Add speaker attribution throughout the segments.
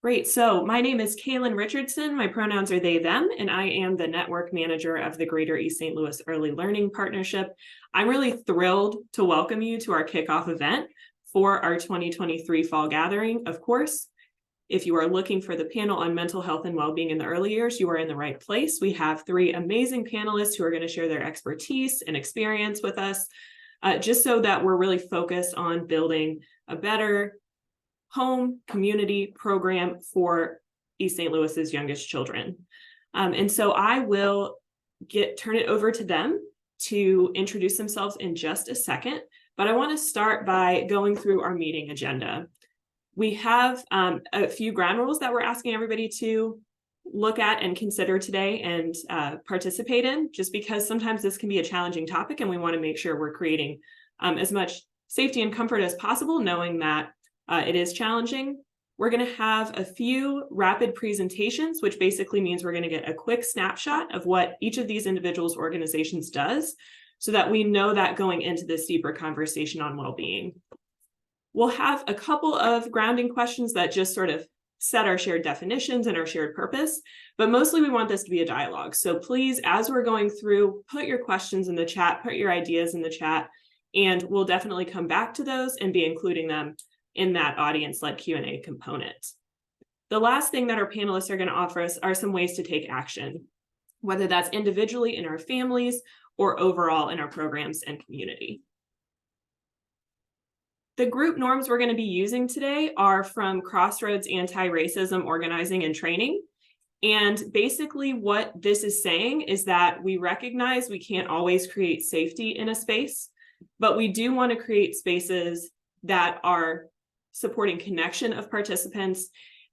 Speaker 1: Great. So my name is Kaylin Richardson. My pronouns are they, them, and I am the network manager of the Greater East St. Louis Early Learning Partnership. I'm really thrilled to welcome you to our kickoff event for our 2023 fall gathering. Of course, if you are looking for the panel on mental health and well-being in the early years, you are in the right place. We have three amazing panelists who are going to share their expertise and experience with us, just so that we're really focused on building a better home community program for East St. Louis's youngest children. And so I will turn it over to them to introduce themselves in just a second, but I want to start by going through our meeting agenda. We have a few ground rules that we're asking everybody to look at and consider today and participate in, just because sometimes this can be a challenging topic and we want to make sure we're creating as much safety and comfort as possible, knowing that it is challenging. We're going to have a few rapid presentations, which basically means we're going to get a quick snapshot of what each of these individuals' organizations does, so that we know that going into this deeper conversation on well-being. We'll have a couple of grounding questions that just sort of set our shared definitions and our shared purpose, but mostly we want this to be a dialogue. So please, as we're going through, put your questions in the chat, put your ideas in the chat, and we'll definitely come back to those and be including them in that audience-led Q&A component. The last thing that our panelists are going to offer us are some ways to take action, whether that's individually in our families or overall in our programs and community. The group norms we're going to be using today are from Crossroads Anti-Racism Organizing and Training. And basically what this is saying is that we recognize we can't always create safety in a space, but we do want to create spaces that are supporting connection of participants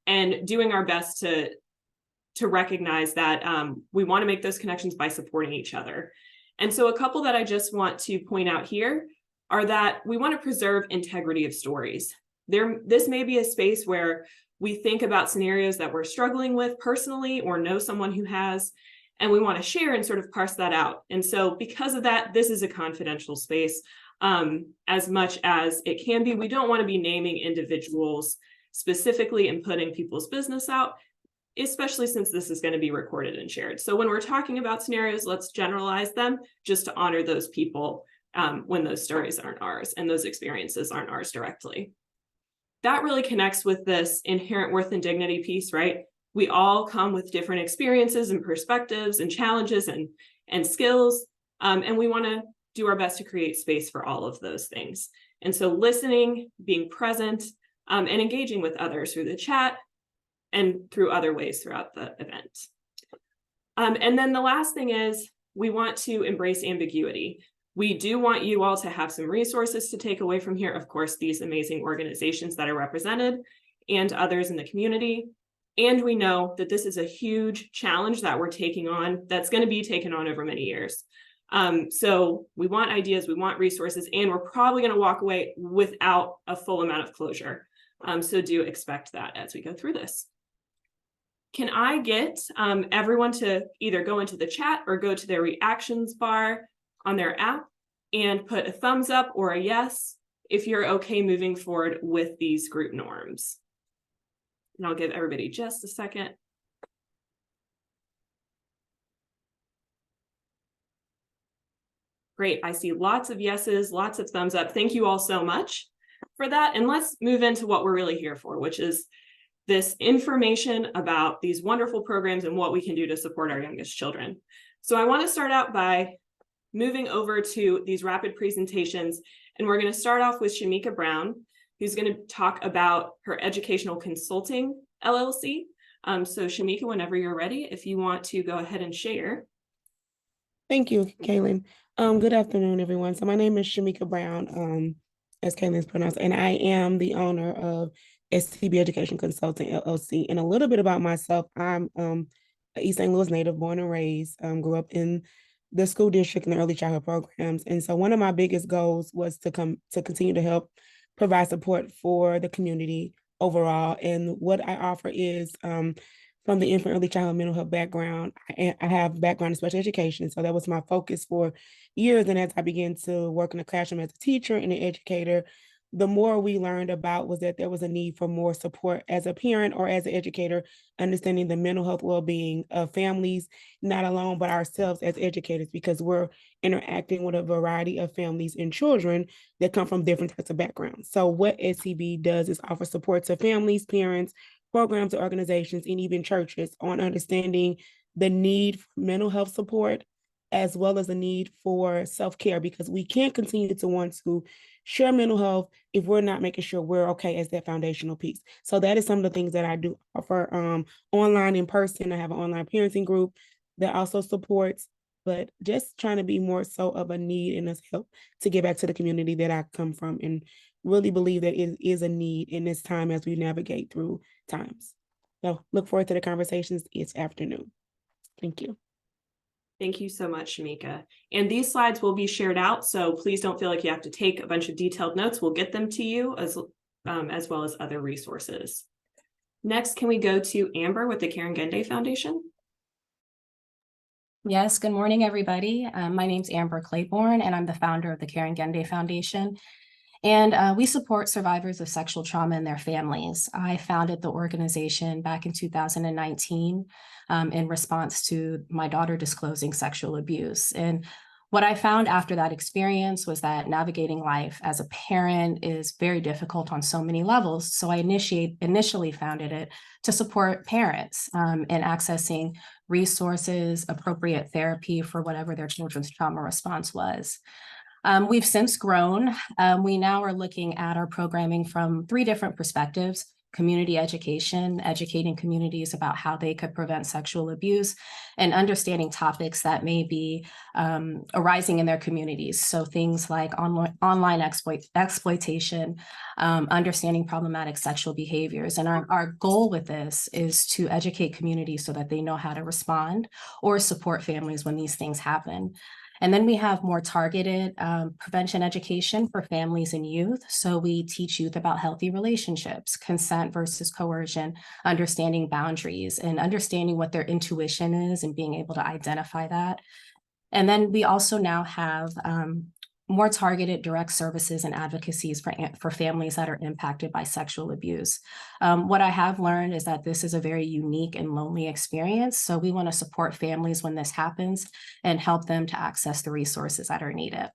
Speaker 1: and doing our best to recognize that we want to make those connections by supporting each other. And so a couple that I just want to point out here are that we want to preserve integrity of stories. This may be a space where we think about scenarios that we're struggling with personally or know someone who has, and we want to share and sort of parse that out. And so because of that, this is a confidential space. As much as it can be. We don't want to be naming individuals specifically and putting people's business out, especially since this is going to be recorded and shared. So when we're talking about scenarios, let's generalize them just to honor those people when those stories aren't ours and those experiences aren't ours directly. That really connects with this inherent worth and dignity piece, right? We all come with different experiences and perspectives and challenges and skills, and we want to do our best to create space for all of those things. And so listening, being present, and engaging with others through the chat and through other ways throughout the event. And then the last thing is we want to embrace ambiguity. We do want you all to have some resources to take away from here. Of course, these amazing organizations that are represented and others in the community. And we know that this is a huge challenge that we're taking on that's going to be taken on over many years. So we want ideas, we want resources, and we're probably going to walk away without a full amount of closure. So do expect that as we go through this. Can I get everyone to either go into the chat or go to their reactions bar on their app and put a thumbs up or a yes if you're okay moving forward with these group norms? And I'll give everybody just a second. Great, I see lots of yeses, lots of thumbs up. Thank you all so much for that. And let's move into what we're really here for, which is this information about these wonderful programs and what we can do to support our youngest children. So I want to start out by moving over to these rapid presentations. And we're going to start off with Shamika Brown, who's going to talk about her educational consulting LLC. So Shamika, whenever you're ready, if you want to go ahead and share.
Speaker 2: Thank you, Kaylin. Good afternoon, everyone. So my name is Shamika Brown, as Kaylin's pronounced, and I am the owner of STB Education Consulting LLC. And a little bit about myself, I'm an East St. Louis native, born and raised, grew up in the school district and the early childhood programs. And so one of my biggest goals was to continue to help provide support for the community overall. And what I offer is from the infant early childhood mental health background. I have background in special education, so that was my focus for years. And as I began to work in the classroom as a teacher and an educator, the more we learned about was that there was a need for more support as a parent or as an educator, understanding the mental health well-being of families, not alone, but ourselves as educators, because we're interacting with a variety of families and children that come from different types of backgrounds. So what SCB does is offer support to families, parents, programs, organizations, and even churches on understanding the need for mental health support, as well as the need for self-care, because we can't continue to want to share mental health if we're not making sure we're okay as that foundational piece. So that is some of the things that I do offer online, in person. I have an online parenting group that also supports, but just trying to be more so of a need and a help to get back to the community that I come from, and really believe that it is a need in this time as we navigate through times. So look forward to the conversations this afternoon. Thank you.
Speaker 1: Thank you so much, Shamika. And these slides will be shared out, so please don't feel like you have to take a bunch of detailed notes. We'll get them to you as well as other resources. Next, can we go to Amber with the Karen Gende Foundation?
Speaker 3: Yes, good morning, everybody. My name's Amber Claiborne, and I'm the founder of the Karen Gende Foundation. And we support survivors of sexual trauma and their families. I founded the organization back in 2019 in response to my daughter disclosing sexual abuse. And what I found after that experience was that navigating life as a parent is very difficult on so many levels. So I initially founded it to support parents in accessing resources, appropriate therapy for whatever their children's trauma response was. We've since grown. We now are looking at our programming from 3 different perspectives: community education, educating communities about how they could prevent sexual abuse, and understanding topics that may be arising in their communities. So things like online exploitation, understanding problematic sexual behaviors. And our goal with this is to educate communities so that they know how to respond or support families when these things happen. And then we have more targeted prevention education for families and youth. So we teach youth about healthy relationships, consent versus coercion, understanding boundaries, and understanding what their intuition is and being able to identify that. And then we also now have more targeted direct services and advocacies for families that are impacted by sexual abuse. What I have learned is that this is a very unique and lonely experience. So we want to support families when this happens and help them to access the resources that are needed.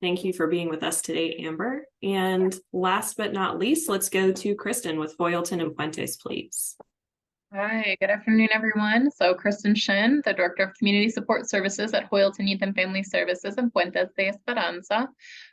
Speaker 1: Thank you for being with us today, Amber. And last but not least, let's go to Kristen with Foyleton and Puentes, please.
Speaker 4: Hi, good afternoon, everyone. So Kristen Shin, the Director of Community Support Services at Hoyleton Youth and Family Services in Puentes de Esperanza.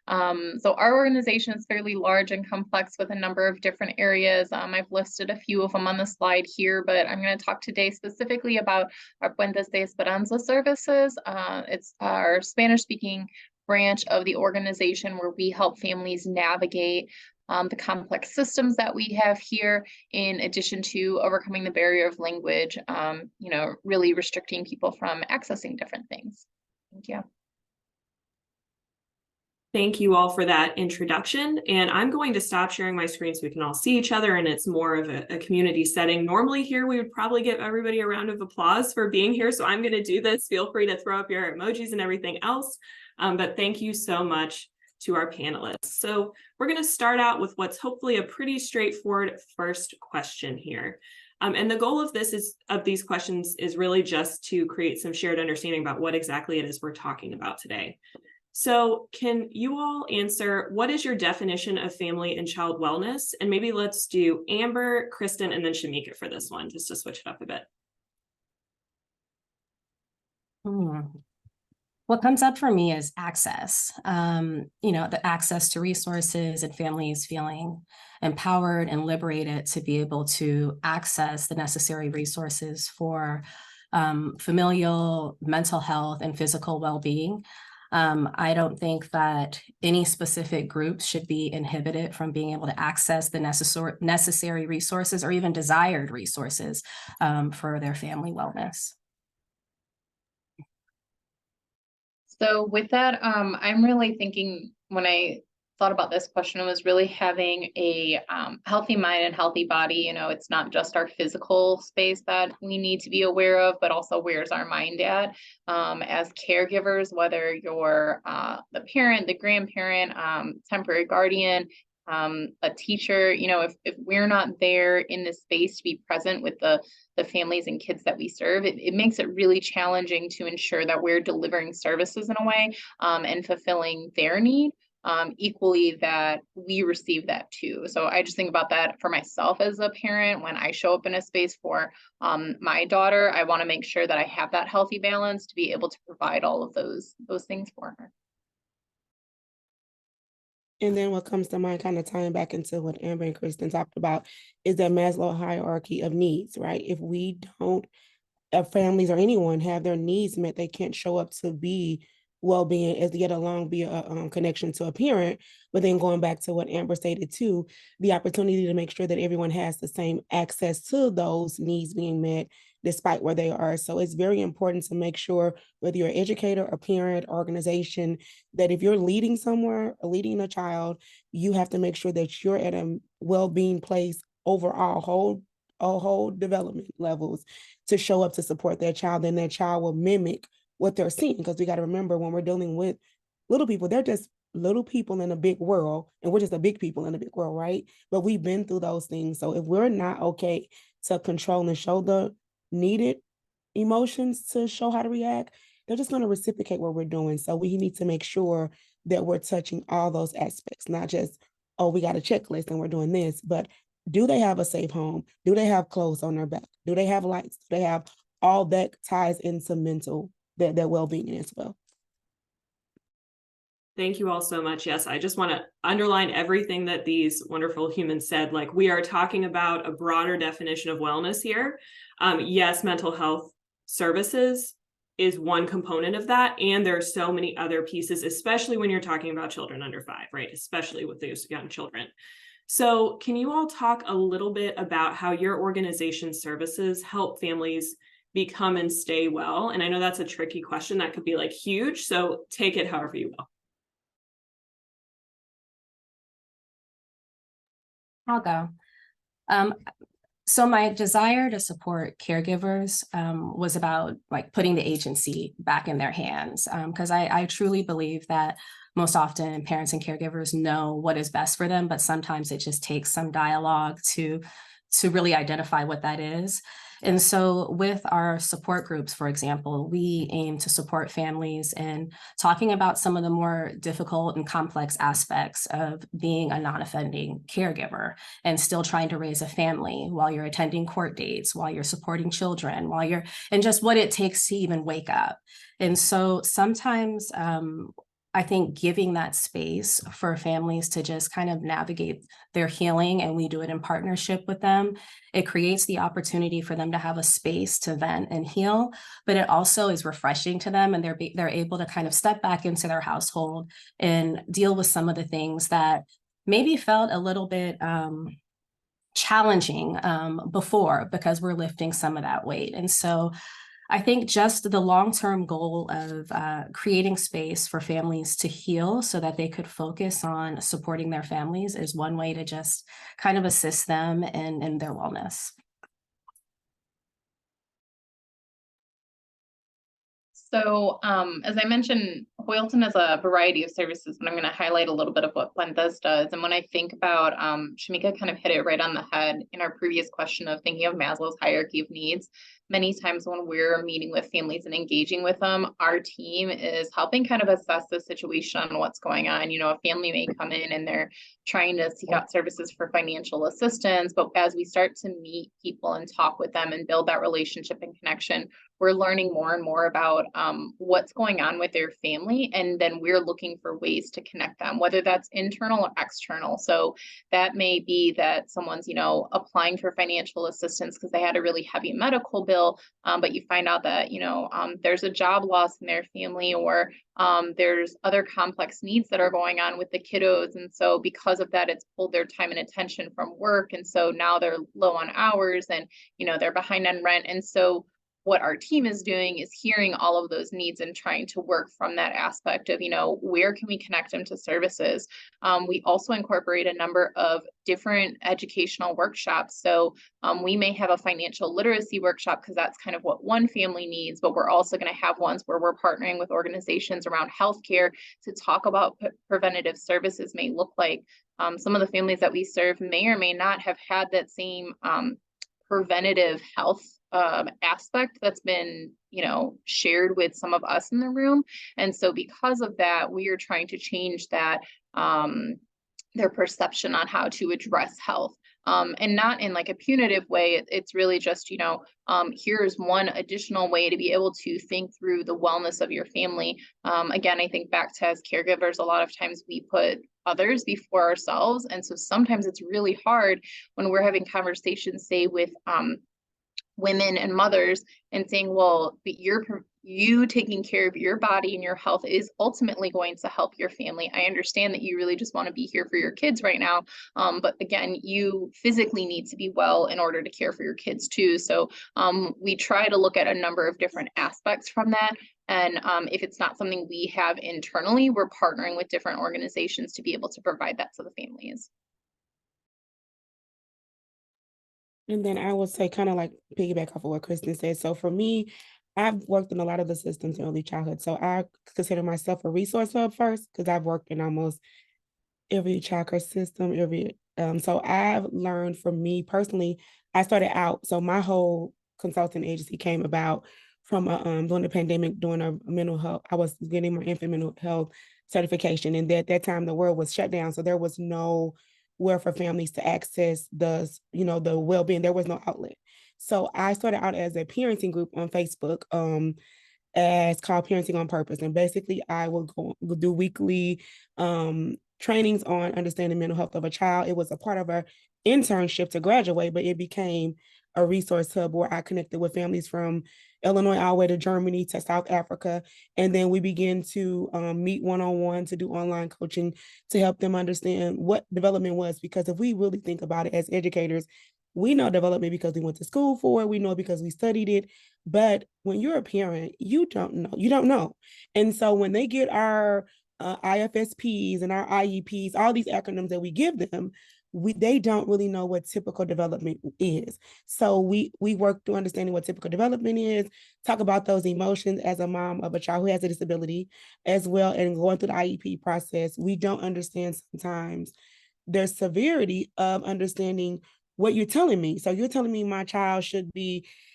Speaker 4: So our organization is fairly large and complex with a number of different areas. I've listed a few of them on the slide here, but I'm going to talk today specifically about our Puentes de Esperanza services. It's our Spanish-speaking branch of the organization where we help families navigate the complex systems that we have here, in addition to overcoming the barrier of language, really restricting people from accessing different things. Thank you.
Speaker 1: Thank you all for that introduction. And I'm going to stop sharing my screen so we can all see each other, and it's more of a community setting. Normally here, we would probably give everybody a round of applause for being here. So I'm going to do this. Feel free to throw up your emojis and everything else. But thank you so much to our panelists. So we're going to start out with what's hopefully a pretty straightforward first question here. And the goal of these questions is really just to create some shared understanding about what exactly it is we're talking about today. So can you all answer, what is your definition of family and child wellness? And maybe let's do Amber, Kristen, and then Shamika for this one, just to switch it up a bit.
Speaker 3: What comes up for me is access, the access to resources and families feeling empowered and liberated to be able to access the necessary resources for familial, mental health, and physical well-being. I don't think that any specific groups should be inhibited from being able to access the necessary resources or even desired resources for their family wellness.
Speaker 4: So with that, I'm really thinking, when I thought about this question was really having a healthy mind and healthy body. You know, it's not just our physical space that we need to be aware of, but also where's our mind at as caregivers, whether you're the parent, the grandparent, temporary guardian, a teacher. You know, if we're not there in the space to be present with the families and kids that we serve, it makes it really challenging to ensure that we're delivering services in a way and fulfilling their need equally, that we receive that too. So I just think about that for myself as a parent. When I show up in a space for my daughter, I want to make sure that I have that healthy balance to be able to provide all of those things for her.
Speaker 2: And then what comes to mind, kind of tying back into what Amber and Kristen talked about, is that Maslow hierarchy of needs, right? If we don't, if families or anyone have their needs met, they can't show up to be well-being, as yet alone be a connection to a parent. But then going back to what Amber stated too, the opportunity to make sure that everyone has the same access to those needs being met despite where they are. So it's very important to make sure, whether you're an educator, a parent, organization, that if you're leading somewhere or leading a child, you have to make sure that you're at a well-being place overall, whole development levels, to show up to support their child, and their child will mimic what they're seeing. Because we got to remember, when we're dealing with little people, they're just little people in a big world, and we're just the big people in a big world, right? But we've been through those things. So if we're not okay to control and show the needed emotions to show how to react, they're just going to reciprocate what we're doing. So we need to make sure that we're touching all those aspects, not just, oh, we got a checklist and we're doing this, but do they have a safe home? Do they have clothes on their back? Do they have lights? Do they have all that ties into mental, their well-being as well?
Speaker 1: Thank you all so much. Yes, I just want to underline everything that these wonderful humans said. Like, we are talking about a broader definition of wellness here. Yes, mental health services is one component of that. And there are so many other pieces, especially when you're talking about children under 5, right? Especially with those young children. So can you all talk a little bit about how your organization's services help families become and stay well? And I know that's a tricky question that could be like huge, so take it however you will.
Speaker 3: I'll go. So my desire to support caregivers was about like putting the agency back in their hands, because I truly believe that most often parents and caregivers know what is best for them, but sometimes it just takes some dialogue to really identify what that is. And so with our support groups, for example, we aim to support families in talking about some of the more difficult and complex aspects of being a non-offending caregiver and still trying to raise a family while you're attending court dates, while you're supporting children, and just what it takes to even wake up. And so sometimes I think giving that space for families to just kind of navigate their healing, and we do it in partnership with them, it creates the opportunity for them to have a space to vent and heal, but it also is refreshing to them, and they're able to kind of step back into their household and deal with some of the things that maybe felt a little bit challenging before, because we're lifting some of that weight. And so I think just the long-term goal of creating space for families to heal so that they could focus on supporting their families is one way to just kind of assist them in their wellness.
Speaker 4: So as I mentioned, Hoyleton has a variety of services, but I'm going to highlight a little bit of what Fuentes does. And when I think about, Shamika kind of hit it right on the head in our previous question of thinking of Maslow's hierarchy of needs. Many times when we're meeting with families and engaging with them, our team is helping kind of assess the situation on what's going on. You know, a family may come in and they're trying to seek out services for financial assistance, but as we start to meet people and talk with them and build that relationship and connection, we're learning more and more about what's going on with their family. And then we're looking for ways to connect them, whether that's internal or external. So that may be that someone's, you know, applying for financial assistance because they had a really heavy medical bill, but you find out that, you know, there's a job loss in their family, or there's other complex needs that are going on with the kiddos. And so because of that, it's pulled their time and attention from work. And so now they're low on hours and, you know, they're behind on rent. And so what our team is doing is hearing all of those needs and trying to work from that aspect of, where can we connect them to services? We also incorporate a number of different educational workshops. So we may have a financial literacy workshop because that's kind of what one family needs, but we're also going to have ones where we're partnering with organizations around healthcare to talk about what preventative services may look like. Some of the families that we serve may or may not have had that same preventative health aspect that's been, shared with some of us in the room. And so because of that, we are trying to change that, their perception on how to address health. And not in like a punitive way. It's really just, here's one additional way to be able to think through the wellness of your family. Again, I think back to as caregivers, a lot of times we put others before ourselves. And so sometimes it's really hard when we're having conversations, say with women and mothers, and saying, well, but you taking care of your body and your health is ultimately going to help your family. I understand that you really just want to be here for your kids right now. But again, you physically need to be well in order to care for your kids too. So we try to look at a number of different aspects from that. And if it's not something we have internally, we're partnering with different organizations to be able to provide that to the families.
Speaker 2: And then I would say, kind of like piggyback off of what Kristen said. So for me, I've worked in a lot of the systems in early childhood. So I consider myself a resource hub first, because I've worked in almost every childcare system, so I've learned, from me personally, I started out, so my whole consulting agency came about from during the pandemic, doing a mental health. I was getting my infant mental health certification, and at that time the world was shut down, so there was nowhere for families to access the well-being. There was no outlet. So I started out as a parenting group on Facebook, as called Parenting on Purpose. And basically I would do weekly trainings on understanding mental health of a child. It was a part of our internship to graduate, but it became a resource hub where I connected with families from Illinois all the way to Germany to South Africa. And then we began to meet one-on-one, to do online coaching to help them understand what development was. Because if we really think about it as educators, we know development because we went to school for it. We know it because we studied it. But when you're a parent, you don't know. And so when they get our IFSPs and our IEPs, all these acronyms that we give them, they don't really know what typical development is. So we work through understanding what typical development is, talk about those emotions as a mom of a child who has a disability as well, and going through the IEP process. We don't understand sometimes the severity of understanding what you're telling me. So you're telling me my child should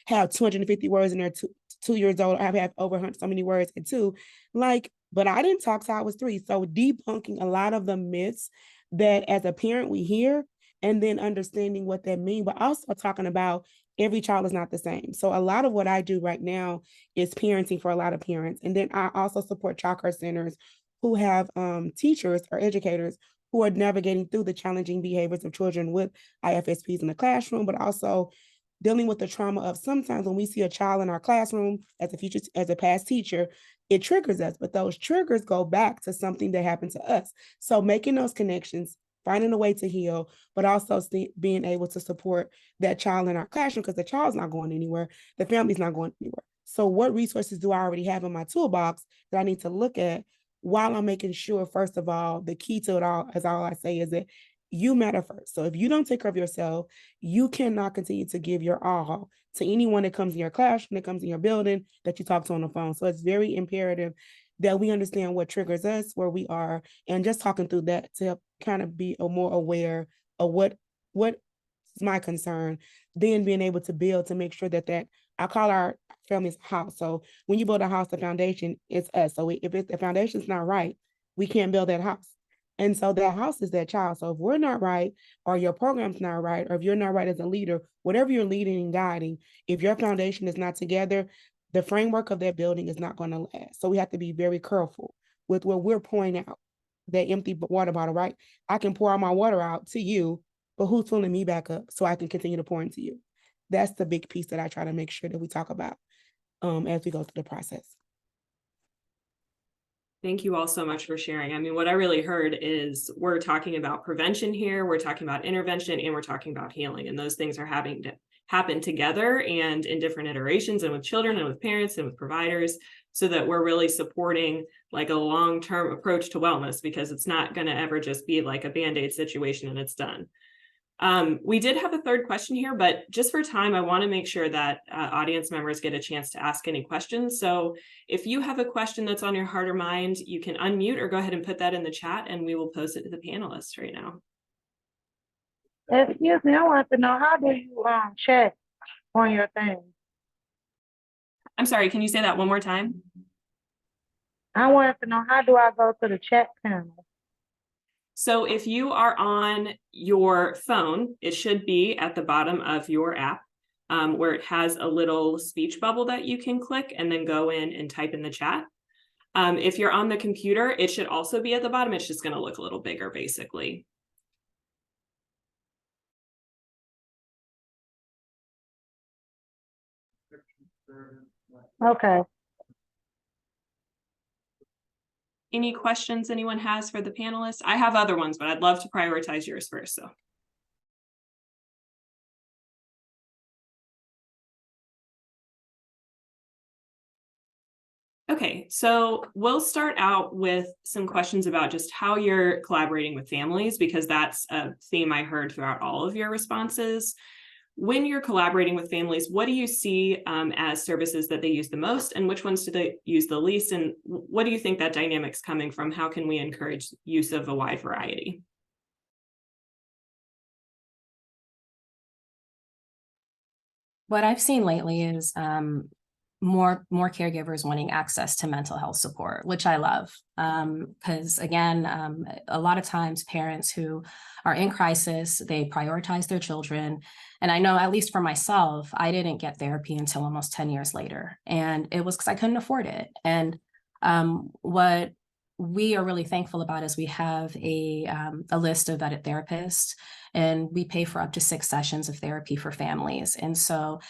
Speaker 2: have 250 words in their 2 years old. I have over so many words at 2. But I didn't talk till I was 3. So debunking a lot of the myths that as a parent we hear, and then understanding what that means, but also talking about every child is not the same. So a lot of what I do right now is parenting for a lot of parents. And then I also support childcare centers who have teachers or educators who are navigating through the challenging behaviors of children with IFSPs in the classroom, but also dealing with the trauma of sometimes when we see a child in our classroom as a past teacher, it triggers us, but those triggers go back to something that happened to us. So making those connections, finding a way to heal, but also being able to support that child in our classroom, because the child's not going anywhere, the family's not going anywhere. So what resources do I already have in my toolbox that I need to look at, while I'm making sure, first of all, the key to it all, as all I say, is that you matter first. So if you don't take care of yourself, you cannot continue to give your all to anyone that comes in your classroom, that comes in your building, that you talk to on the phone. So it's very imperative that we understand what triggers us, where we are, and just talking through that to help kind of be more aware of what is my concern, then being able to build to make sure that I call our family's house. So when you build a house, the foundation is us. So if the foundation's not right, we can't build that house. And so that house is that child. So if we're not right, or your program's not right, or if you're not right as a leader, whatever you're leading and guiding, if your foundation is not together, the framework of that building is not going to last. So we have to be very careful with what we're pouring out, that empty water bottle, right? I can pour all my water out to you, but who's filling me back up so I can continue to pour into you? That's the big piece that I try to make sure that we talk about as we go through the process.
Speaker 1: Thank you all so much for sharing. I mean, what I really heard is we're talking about prevention here, we're talking about intervention, and we're talking about healing, and those things are having happen together and in different iterations, and with children and with parents and with providers, so that we're really supporting like a long-term approach to wellness, because it's not going to ever just be like a Band-Aid situation and it's done. We did have a third question here, but just for time, I want to make sure that audience members get a chance to ask any questions. So if you have a question that's on your heart or mind, you can unmute or go ahead and put that in the chat, and we will post it to the panelists right now.
Speaker 5: Excuse me, I want to know, how do you check on your thing?
Speaker 1: I'm sorry, can you say that one more time?
Speaker 5: I wanted to know, how do I go to the chat panel?
Speaker 1: So if you are on your phone, it should be at the bottom of your app, where it has a little speech bubble that you can click and then go in and type in the chat. If you're on the computer, it should also be at the bottom. It's just going to look a little bigger, basically.
Speaker 5: Okay.
Speaker 1: Any questions anyone has for the panelists? I have other ones, but I'd love to prioritize yours first. So. Okay, so we'll start out with some questions about just how you're collaborating with families, because that's a theme I heard throughout all of your responses. When you're collaborating with families, what do you see as services that they use the most, and which ones do they use the least? And what do you think that dynamic's coming from? How can we encourage use of a wide variety?
Speaker 3: What I've seen lately is more caregivers wanting access to mental health support, which I love. Because again, a lot of times parents who are in crisis, they prioritize their children. And I know, at least for myself, I didn't get therapy until almost 10 years later. And it was because I couldn't afford it. And what we are really thankful about is we have a list of vetted therapists, and we pay for up to 6 sessions of therapy for families. And so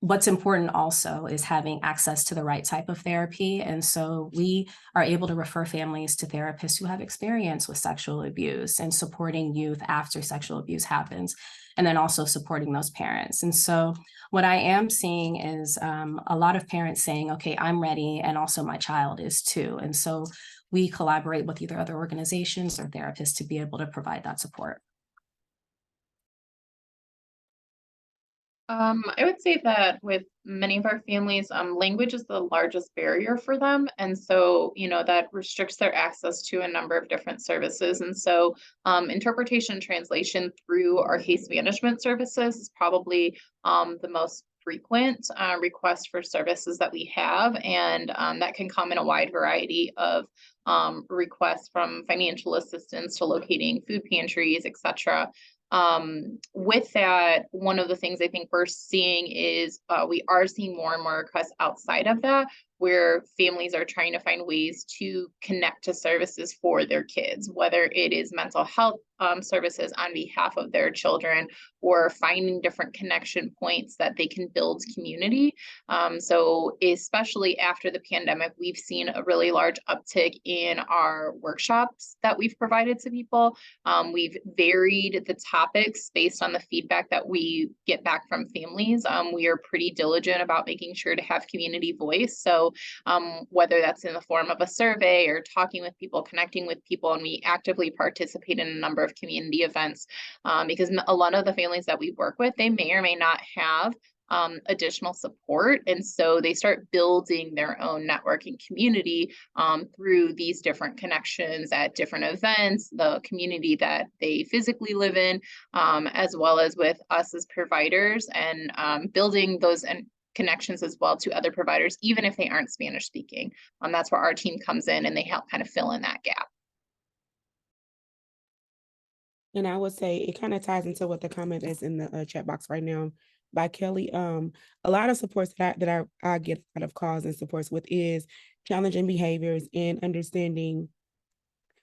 Speaker 3: what's important also is having access to the right type of therapy. And so we are able to refer families to therapists who have experience with sexual abuse and supporting youth after sexual abuse happens, and then also supporting those parents. And so what I am seeing is a lot of parents saying, okay, I'm ready, and also my child is too. And so we collaborate with either other organizations or therapists to be able to provide that support.
Speaker 4: I would say that with many of our families, language is the largest barrier for them. And so, that restricts their access to a number of different services. And so, interpretation and translation through our case management services is probably the most frequent request for services that we have. And that can come in a wide variety of requests, from financial assistance to locating food pantries, etc. With that, one of the things I think we're seeing is we are seeing more and more requests outside of that, where families are trying to find ways to connect to services for their kids, whether it is mental health services on behalf of their children, or finding different connection points that they can build community. So especially after the pandemic, we've seen a really large uptick in our workshops that we've provided to people. We've varied the topics based on the feedback that we get back from families. We are pretty diligent about making sure to have community voice. So whether that's in the form of a survey or talking with people, connecting with people, and we actively participate in a number of community events, because a lot of the families that we work with, they may or may not have additional support. And so they start building their own network and community through these different connections at different events, the community that they physically live in, as well as with us as providers, and building those connections as well to other providers, even if they aren't Spanish speaking. That's where our team comes in, and they help kind of fill in that gap.
Speaker 2: And I would say it kind of ties into what the comment is in the chat box right now by Kelly. A lot of supports that I get out of calls and supports with is challenging behaviors and understanding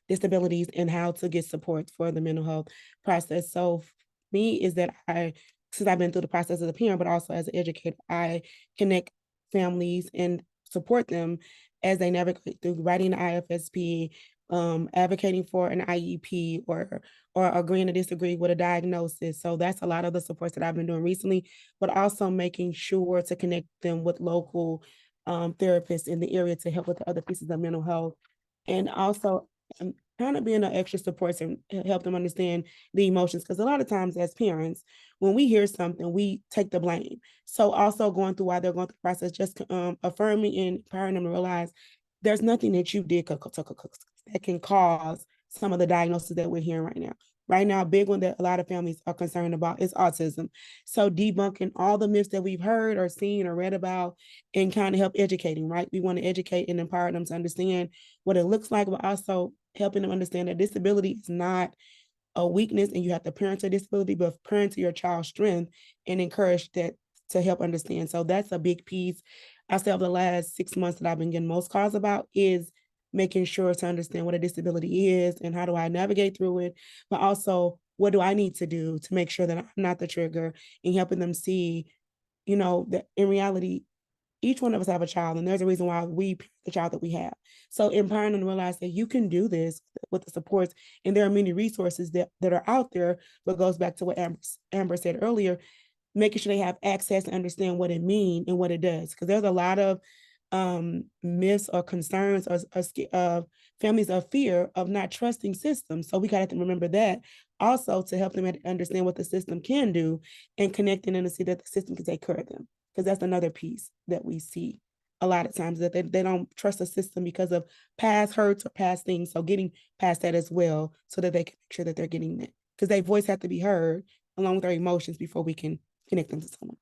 Speaker 2: disabilities and how to get support for the mental health process. So for me is that since I've been through the process as a parent, but also as an educator, I connect families and support them as they navigate through writing the IFSP, advocating for an IEP or agreeing to disagree with a diagnosis. So that's a lot of the supports that I've been doing recently, but also making sure to connect them with local therapists in the area to help with the other pieces of mental health. And also kind of being an extra support to help them understand the emotions. Because a lot of times as parents, when we hear something, we take the blame. So also going through while they're going through the process, just affirming and empowering them to realize there's nothing that you did that can cause some of the diagnoses that we're hearing right now. Right now, a big one that a lot of families are concerned about is autism. So debunking all the myths that we've heard or seen or read about and kind of help educating, right? We want to educate and empower them to understand what it looks like, but also helping them understand that disability is not a weakness and you have to parent to disability, but parent to your child's strength and encourage that to help understand. So that's a big piece. I say over the last 6 months that I've been getting most calls about is making sure to understand what a disability is and how do I navigate through it, but also what do I need to do to make sure that I'm not the trigger, and helping them see, that in reality, each one of us have a child, and there's a reason why we pick the child that we have. So empowering them to realize that you can do this with the supports, and there are many resources that are out there, but goes back to what Amber said earlier, making sure they have access and understand what it means and what it does. Because there's a lot of myths or concerns or families of fear of not trusting systems. So we got to remember that also to help them understand what the system can do and connecting them to see that the system can take care of them. Because that's another piece that we see a lot of times, that they don't trust the system because of past hurts or past things. So getting past that as well so that they can make sure that they're getting that. Because their voice has to be heard along with their emotions before we can connect them to someone.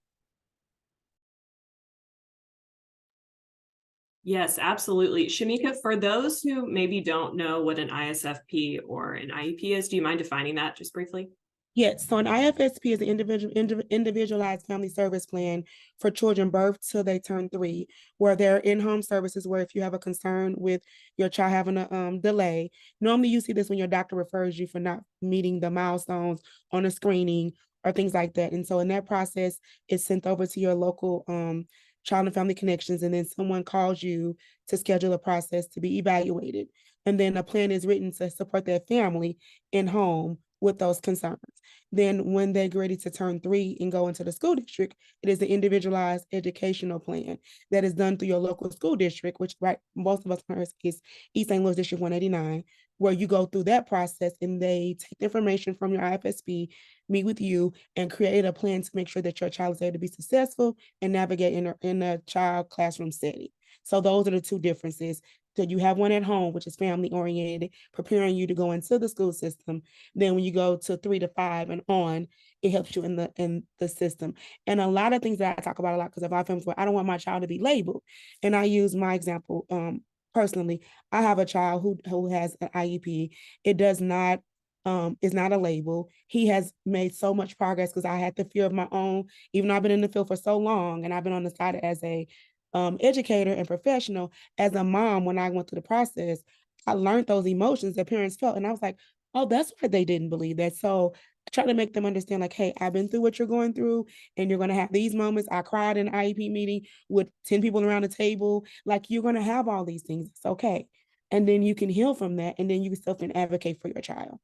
Speaker 1: Yes, absolutely. Shamika, for those who maybe don't know what an ISFP or an IEP is, do you mind defining that just briefly?
Speaker 2: Yes, so an IFSP is an individualized family service plan for children birth till they turn 3, where they're in-home services where if you have a concern with your child having a delay, normally you see this when your doctor refers you for not meeting the milestones on a screening or things like that. And so in that process, it's sent over to your local child and family connections, and then someone calls you to schedule a process to be evaluated. And then a plan is written to support that family in home with those concerns. Then when they get ready to turn 3 and go into the school district, it is an individualized educational plan that is done through your local school district, which right most of us is East St. Louis District 189, where you go through that process and they take the information from your IFSP, meet with you, and create a plan to make sure that your child is able to be successful and navigate in a child classroom setting. So those are the two differences. So you have one at home, which is family oriented, preparing you to go into the school system. Then when you go to 3 to 5 and on, it helps you in the system. And a lot of things that I talk about a lot, because of our families where I don't want my child to be labeled. And I use my example personally. I have a child who has an IEP. It does not is not a label. He has made so much progress because I had the fear of my own, even though I've been in the field for so long and I've been on the side as a educator and professional. As a mom, when I went through the process, I learned those emotions that parents felt. And I was like, oh, that's why they didn't believe that. So I try to make them understand, like, hey, I've been through what you're going through, and you're going to have these moments. I cried in an IEP meeting with 10 people around the table. Like, you're going to have all these things. It's okay. And then you can heal from that. And then you still can advocate for your child.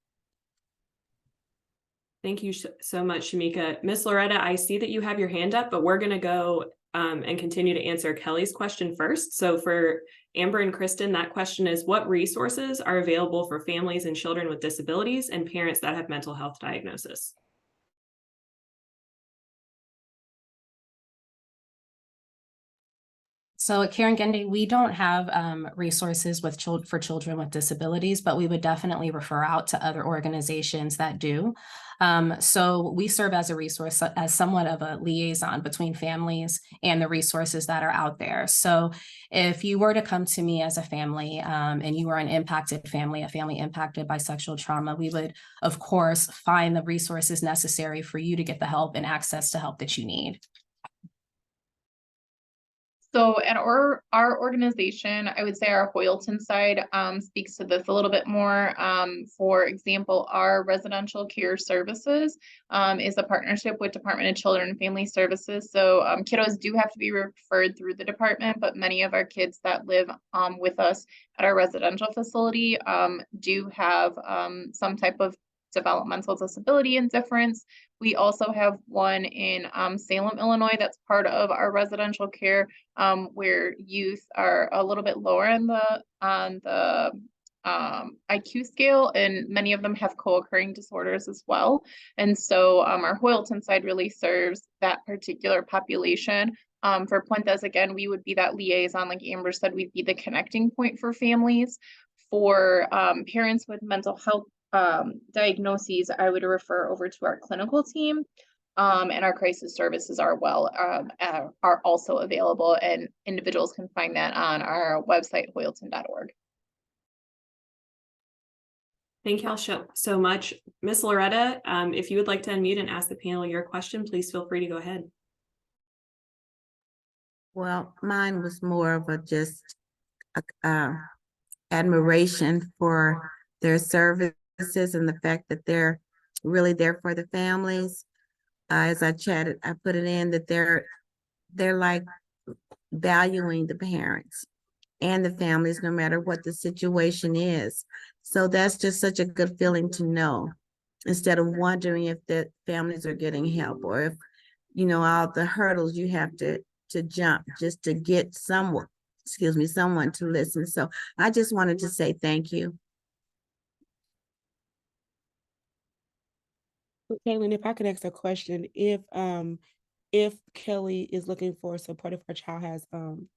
Speaker 1: Thank you so much, Shamika. Miss Loretta, I see that you have your hand up, but we're going to go and continue to answer Kelly's question first. So for Amber and Kristen, that question is, what resources are available for families and children with disabilities and parents that have mental health diagnosis?
Speaker 3: So at Karen-Gende, we don't have resources for children with disabilities, but we would definitely refer out to other organizations that do. So we serve as a resource, as somewhat of a liaison between families and the resources that are out there. So if you were to come to me as a family and you are an impacted family, a family impacted by sexual trauma, we would, of course, find the resources necessary for you to get the help and access to help that you need.
Speaker 4: So at our organization, I would say our Hoyleton side speaks to this a little bit more. For example, our residential care services is a partnership with Department of Children and Family Services. So kiddos do have to be referred through the department, but many of our kids that live with us at our residential facility do have some type of developmental disability and difference. We also have one in Salem, Illinois, that's part of our residential care, where youth are a little bit lower on the IQ scale, and many of them have co-occurring disorders as well. And so our Hoyleton side really serves that particular population. For Puentes, again, we would be that liaison, like Amber said, we'd be the connecting point for families. For parents with mental health diagnoses, I would refer over to our clinical team. And our crisis services are also available, and individuals can find that on our website, hoyleton.org.
Speaker 1: Thank you all so much. Miss Loretta, if you would like to unmute and ask the panel your question, please feel free to go ahead.
Speaker 6: Well, mine was more of a just admiration for their services and the fact that they're really there for the families. As I chatted, I put it in that they're like valuing the parents and the families, no matter what the situation is. So that's just such a good feeling to know, instead of wondering if the families are getting help, or if, you know, all the hurdles you have to jump just to get someone to listen. So I just wanted to say thank you.
Speaker 2: Kaylin, if I could ask a question, if Kelly is looking for support, if her child has an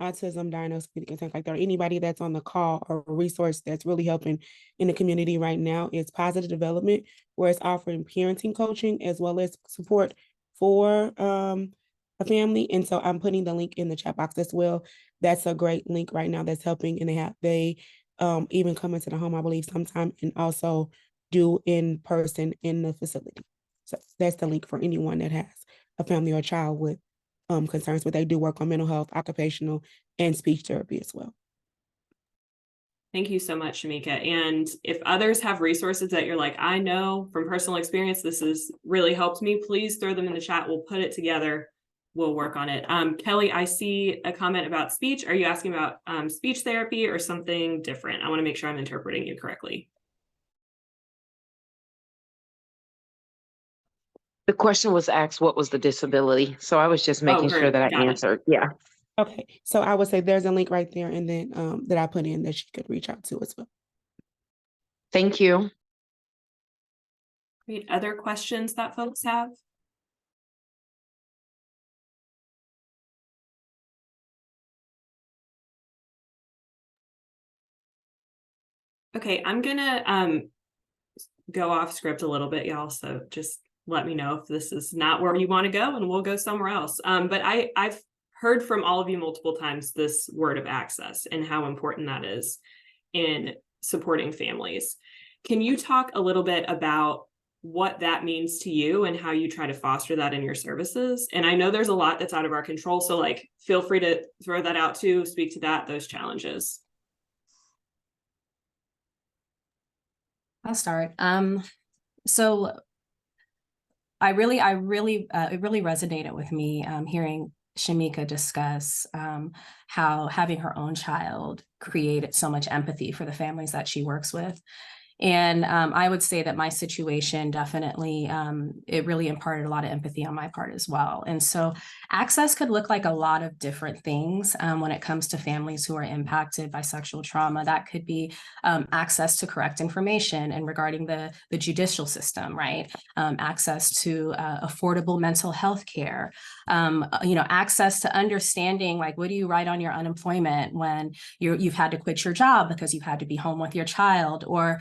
Speaker 2: autism diagnosis and things like that, or anybody that's on the call or a resource that's really helping in the community right now, is Positive Development, where it's offering parenting coaching as well as support for a family. And so I'm putting the link in the chat box as well. That's a great link right now that's helping, and they even come into the home, I believe, sometime, and also do in person in the facility. So that's the link for anyone that has a family or a child with concerns, but they do work on mental health, occupational, and speech therapy as well.
Speaker 1: Thank you so much, Shamika. And if others have resources that you're like, I know from personal experience, this has really helped me, please throw them in the chat. We'll put it together. We'll work on it. Kelly, I see a comment about speech. Are you asking about speech therapy or something different? I want to make sure I'm interpreting you correctly.
Speaker 7: The question was asked, what was the disability? So I was just making sure that I answered. Yeah.
Speaker 2: Okay. So I would say there's a link right there, and then that I put in that she could reach out to as well.
Speaker 7: Thank you.
Speaker 1: Great. Other questions that folks have? Okay, I'm gonna go off script a little bit, y'all. So just let me know if this is not where you want to go, and we'll go somewhere else. But I've heard from all of you multiple times this word of access and how important that is in supporting families. Can you talk a little bit about what that means to you and how you try to foster that in your services? And I know there's a lot that's out of our control, so like feel free to throw that out too, speak to that, those challenges.
Speaker 3: I'll start. So it really resonated with me hearing Shamika discuss how having her own child created so much empathy for the families that she works with. And I would say that my situation definitely, it really imparted a lot of empathy on my part as well. And so access could look like a lot of different things when it comes to families who are impacted by sexual trauma. That could be access to correct information and regarding the judicial system, right? Access to affordable mental health care, access to understanding, like, what do you write on your unemployment when you've had to quit your job because you've had to be home with your child, or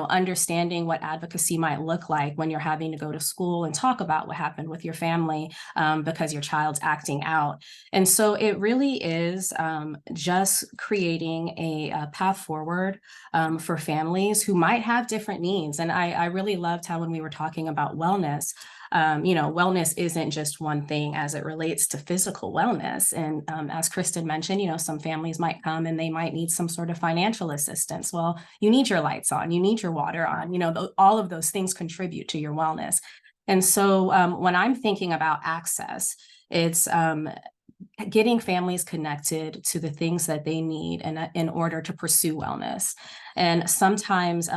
Speaker 3: understanding what advocacy might look like when you're having to go to school and talk about what happened with your family because your child's acting out. And so it really is just creating a path forward for families who might have different needs. And I really loved how when we were talking about wellness, Wellness isn't just one thing as it relates to physical wellness. And as Kristen mentioned, some families might come and they might need some sort of financial assistance. Well, you need your lights on, you need your water on, all of those things contribute to your wellness. And so when I'm thinking about access, it's getting families connected to the things that they need in order to pursue wellness. And sometimes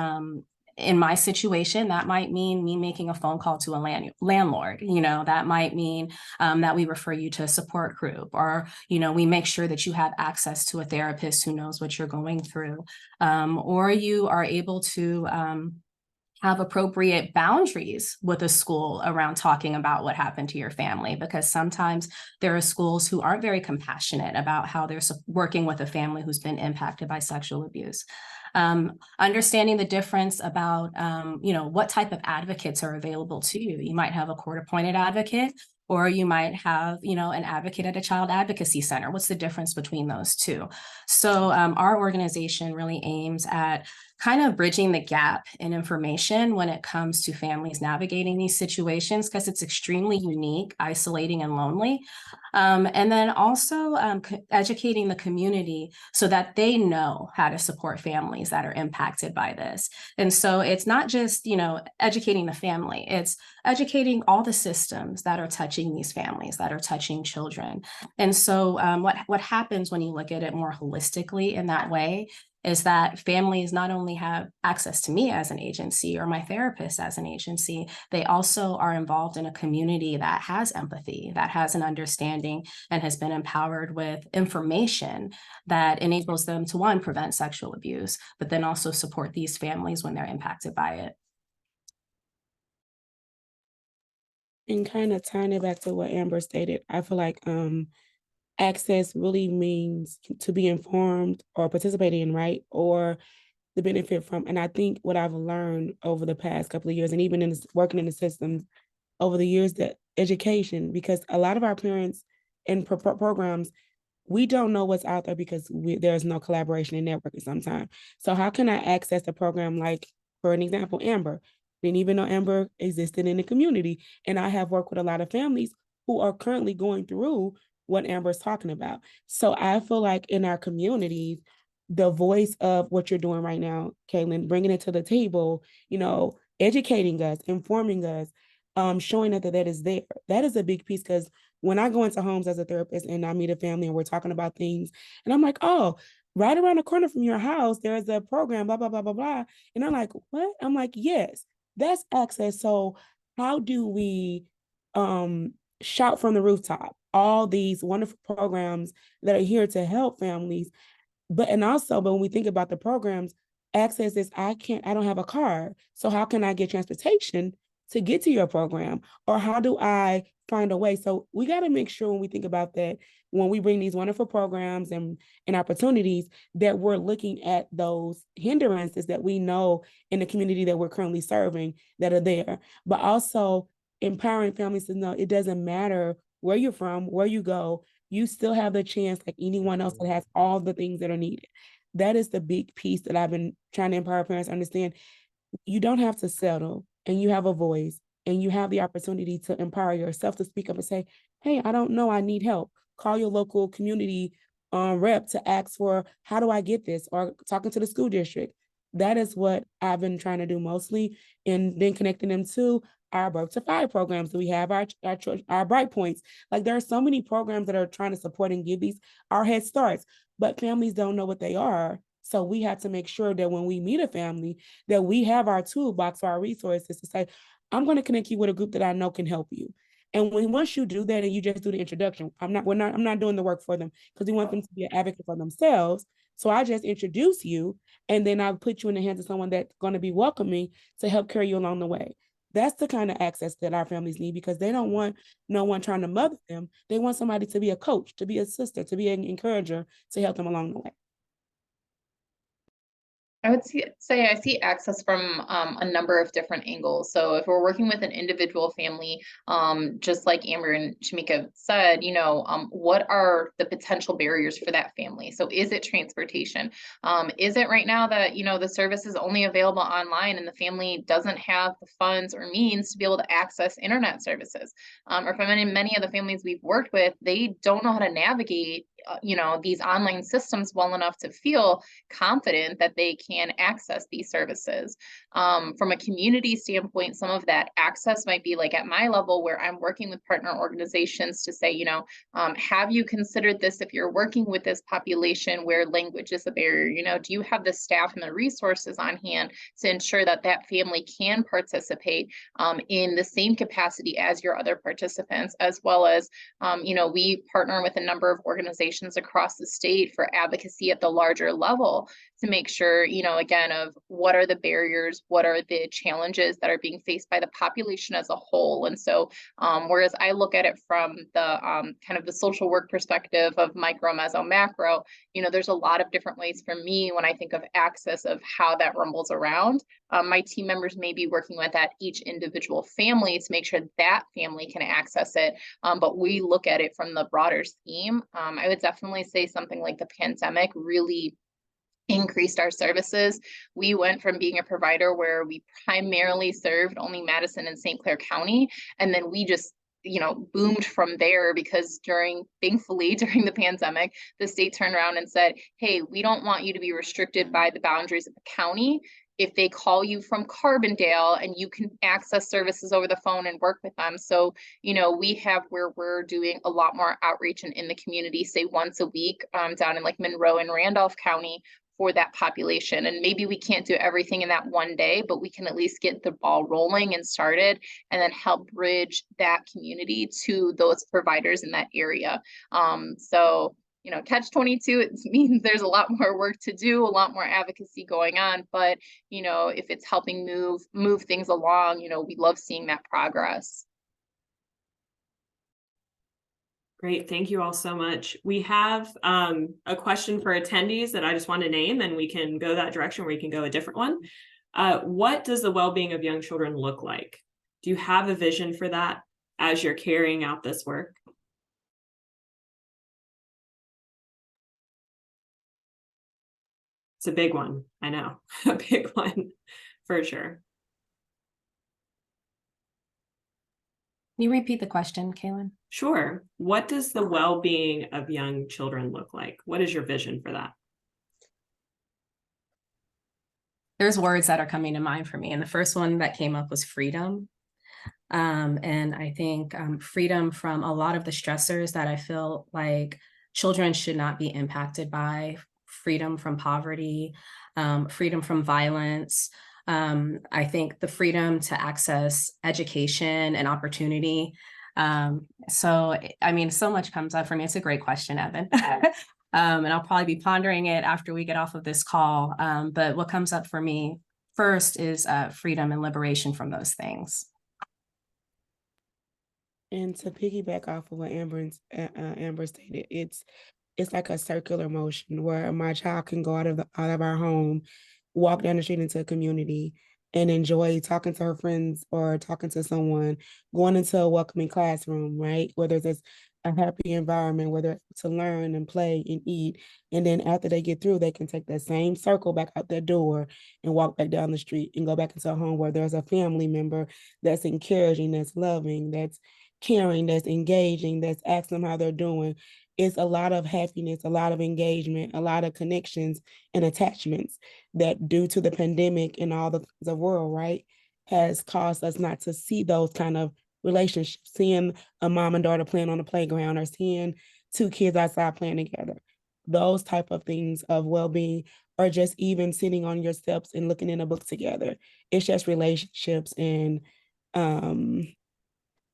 Speaker 3: in my situation, that might mean me making a phone call to a landlord. That might mean that we refer you to a support group, or, we make sure that you have access to a therapist who knows what you're going through, or you are able to have appropriate boundaries with a school around talking about what happened to your family, because sometimes there are schools who aren't very compassionate about how they're working with a family who's been impacted by sexual abuse. Understanding the difference about, what type of advocates are available to you. You might have a court-appointed advocate, or you might have, an advocate at a child advocacy center. What's the difference between those two? So our organization really aims at kind of bridging the gap in information when it comes to families navigating these situations, because it's extremely unique, isolating, and lonely. And then also educating the community so that they know how to support families that are impacted by this. And so it's not just, educating the family, it's educating all the systems that are touching these families, that are touching children. And so what happens when you look at it more holistically in that way is that families not only have access to me as an agency or my therapist as an agency, they also are involved in a community that has empathy, that has an understanding, and has been empowered with information that enables them to, one, prevent sexual abuse, but then also support these families when they're impacted by it.
Speaker 2: And kind of tying it back to what Amber stated, I feel like access really means to be informed or participating in, right? Or the benefit from. And I think what I've learned over the past couple of years, and even in working in the systems over the years, that education, because a lot of our parents in programs, we don't know what's out there because there's no collaboration and networking sometimes. So how can I access a program like, for an example, Amber? Didn't even know Amber existed in the community. And I have worked with a lot of families who are currently going through what Amber's talking about. So I feel like in our communities, the voice of what you're doing right now, Caitlin, bringing it to the table, educating us, informing us, showing that is there. That is a big piece, because when I go into homes as a therapist and I meet a family and we're talking about things, and I'm like, oh, right around the corner from your house, there's a program, blah, blah, blah, blah, blah. And I'm like, what? I'm like, yes, that's access. So how do we shout from the rooftop all these wonderful programs that are here to help families? But when we think about the programs, access is, I don't have a car. So how can I get transportation to get to your program? Or how do I find a way? So we got to make sure when we think about that, when we bring these wonderful programs and opportunities, that we're looking at those hindrances that we know in the community that we're currently serving that are there, but also empowering families to know it doesn't matter where you're from, where you go, you still have the chance like anyone else that has all the things that are needed. That is the big piece that I've been trying to empower parents to understand. You don't have to settle, and you have a voice, and you have the opportunity to empower yourself to speak up and say, hey, I don't know, I need help. Call your local community rep to ask for, how do I get this? Or talking to the school district. That is what I've been trying to do mostly, and then connecting them to our Birth to 5 programs. So we have our Bright Points. Like, there are so many programs that are trying to support and give these our head starts, but families don't know what they are. So we have to make sure that when we meet a family, that we have our toolbox or our resources to say, I'm going to connect you with a group that I know can help you. And once you do that and you just do the introduction, I'm not doing the work for them, because we want them to be an advocate for themselves. So I just introduce you, and then I'll put you in the hands of someone that's going to be welcoming to help carry you along the way. That's the kind of access that our families need, because they don't want no one trying to mother them. They want somebody to be a coach, to be a sister, to be an encourager, to help them along the way.
Speaker 4: I would say I see access from a number of different angles. So if we're working with an individual family, just like Amber and Shamika said, what are the potential barriers for that family? So is it transportation? Is it right now that, the service is only available online and the family doesn't have the funds or means to be able to access internet services? Or for many of the families we've worked with, they don't know how to navigate, these online systems well enough to feel confident that they can access these services. From a community standpoint, some of that access might be like at my level where I'm working with partner organizations to say, have you considered this if you're working with this population where language is a barrier? Do you have the staff and the resources on hand to ensure that that family can participate in the same capacity as your other participants, as well as, we partner with a number of organizations across the state for advocacy at the larger level to make sure, again, of what are the barriers, what are the challenges that are being faced by the population as a whole. And so, whereas I look at it from the kind of the social work perspective of micro, meso, macro, there's a lot of different ways for me when I think of access of how that rumbles around. My team members may be working with at each individual family to make sure that family can access it. But we look at it from the broader scheme. I would definitely say something like the pandemic really increased our services. We went from being a provider where we primarily served only Madison and St. Clair County, and then we just boomed from there because thankfully during the pandemic, the state turned around and said, hey, we don't want you to be restricted by the boundaries of the county. If they call you from Carbondale and you can access services over the phone and work with them. So, we have where we're doing a lot more outreach in the community, say once a week, down in like Monroe and Randolph County for that population. And maybe we can't do everything in that one day, but we can at least get the ball rolling and started and then help bridge that community to those providers in that area. So, catch 22, it means there's a lot more work to do, a lot more advocacy going on. But, if it's helping move things along, we love seeing that progress.
Speaker 1: Great. Thank you all so much. We have a question for attendees that I just want to name, and we can go that direction or we can go a different one. What does the well-being of young children look like? Do you have a vision for that as you're carrying out this work? It's a big one. I know, a big one for sure.
Speaker 3: Can you repeat the question, Kaylin?
Speaker 1: Sure. What does the well-being of young children look like? What is your vision for that?
Speaker 3: There's words that are coming to mind for me. And the first one that came up was freedom. And I think freedom from a lot of the stressors that I feel like children should not be impacted by, freedom from poverty, freedom from violence. I think the freedom to access education and opportunity. So much comes up for me. It's a great question, Evan. And I'll probably be pondering it after we get off of this call. But what comes up for me first is freedom and liberation from those things.
Speaker 2: And to piggyback off of what Amber stated, it's like a circular motion where my child can go out of our home, walk down the street into a community, and enjoy talking to her friends or talking to someone, going into a welcoming classroom, right? Whether it's a happy environment, whether to learn and play and eat. And then after they get through, they can take that same circle back out their door and walk back down the street and go back into a home where there's a family member that's encouraging, that's loving, that's caring, that's engaging, that's asking them how they're doing. It's a lot of happiness, a lot of engagement, a lot of connections and attachments that due to the pandemic and all the world, right, has caused us not to see those kind of relationships, seeing a mom and daughter playing on the playground or seeing two kids outside playing together. Those type of things of well-being, or just even sitting on your steps and looking in a book together. It's just relationships and